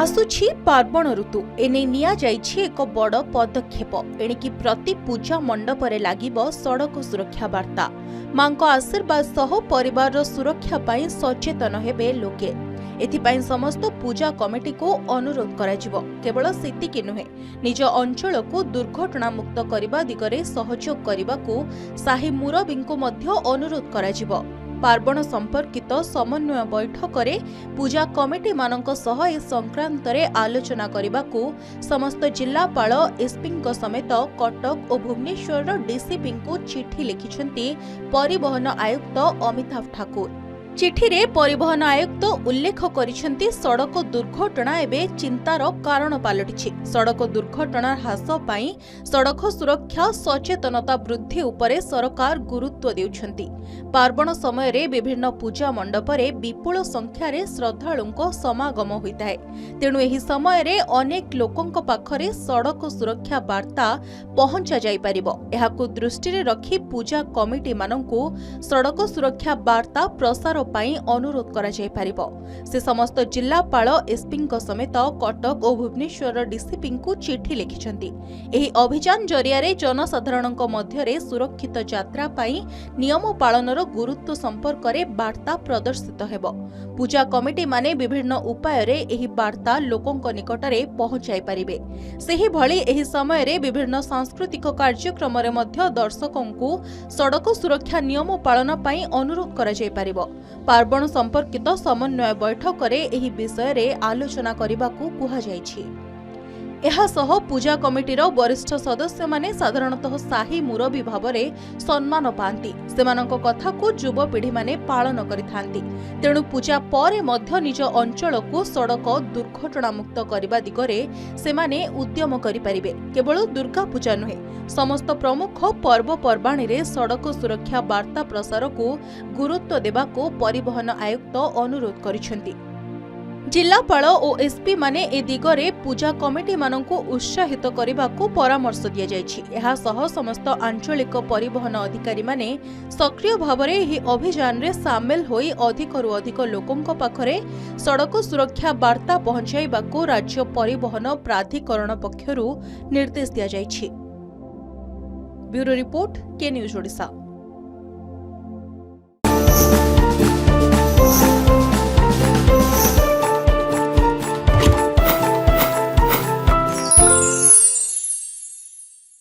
आसुछि पार्वण ऋतु एने निया जाइछि एक बड़ पदक्षेप एणिकी प्रति पूजा मंडपरे लागिबो सड़क सुरक्षा वार्ता। मांको आशीर्वाद सह परिवार सुरक्षा पाई सचेतन हेबे लोके। एथिपाई समस्त पूजा कमिटी को अनुरोध कराजिबो। केवल सेतिकी नुहे निज अंचल को दुर्घटना मुक्त करबा दिगरे सहयोग करबाकू साही मुरबींको मध्य अनुरोध कराजिबो। पार्वण संपर्कित समन्वय बैठक में पूजा कमिटी मानक सह ए संक्रांत रे आलोचना करबाकू समस्त जिलापाल एसपी समेत कटक और भुवनेश्वर डीसीपी को चिठी लिखिछंती परिवहन आयुक्त अमिताभ ठाकुर। चिठी रे परिवहन आयुक्त उल्लेख करिसेंती सड़क दुर्घटना एबे चिंतार कारण पालटिछि। सड़क दुर्घटना ह्रास पाई सड़क सुरक्षा सचेतनता वृद्धि उपरे सरकार गुरुत्व देउछंती। पार्वण समय रे विभिन्न पूजा मंडप रे विपुल संख्या रे श्रद्धालुंको समागम होइताय। तेणु एही समय रे अनेक लोकंक पाखरे सड़क सुरक्षा वार्ता पहुंचा जाई परिबो। एहाकु दृष्टि रे रखी पूजा कमिटी माननकु सड़क सुरक्षा वार्ता प्रसार पाई अनुरोध करा जाय परिबो। से समस्त जिलापाल एसपी समेत कटक और भुवनेश्वर डीसीपी को चिठी लिखिछंती। एही अभियान जरिया रे जनसाधारणक मध्य रे सुरक्षित यात्रा पाई नियम पालनर गुरुत्व संपर्क रे वार्ता प्रदर्शित हेबो। पूजा कमिटी माने विभिन्न उपाय रे एही वार्ता लोकंक निकट रे पहुंचाई परिबे। सेही भली एही समय रे विभिन्न सांस्कृतिक कार्यक्रम रे मध्य दर्शकंकु सड़क सुरक्षा नियम पालन पाई अनुरोध करा जाय परिबो। पार्वण संपर्कित समन्वय बैठक रे एही विषय रे आलोचना करबाकू कुहा जायछि। एहा सह पूजा कमिटीर वरिष्ठ सदस्य माने साधारणतः साही मुरबी भावरे सम्मान पांती। सेमानक कथा को युवपीढ़ी माने पालन करिथांती। तेणु पूजा परे मध्य निज अंचल को सड़क दुर्घटना मुक्त करबा दिगरे सेमाने उद्यम करि परिबे। केवल दुर्गा पूजा नुहे समस्त प्रमुख पर्वपर्वाणी रे सड़क सुरक्षा वार्ता प्रसार को गुरुत्व देबाको परिवहन आयुक्त अनुरोध करिसेंती। जिलापाल और एसपी माने ए दिगरे पूजा कमिटी माननकु उत्साहित करबाकू परामर्श दिया जायछि। एहा सह समस्त आंचलिक परिवहन अधिकारी माने सक्रिय भावरे एही अभियान रे शामिल होई अधिकरु अधिक लोकंक पाखरे सड़क सुरक्षा वार्ता पहुंचाइबाकू राज्य परिवहन प्राधिकरण पक्षरु निर्देश दिया जायछि। ब्यूरो रिपोर्ट के न्यूज ओडिशा।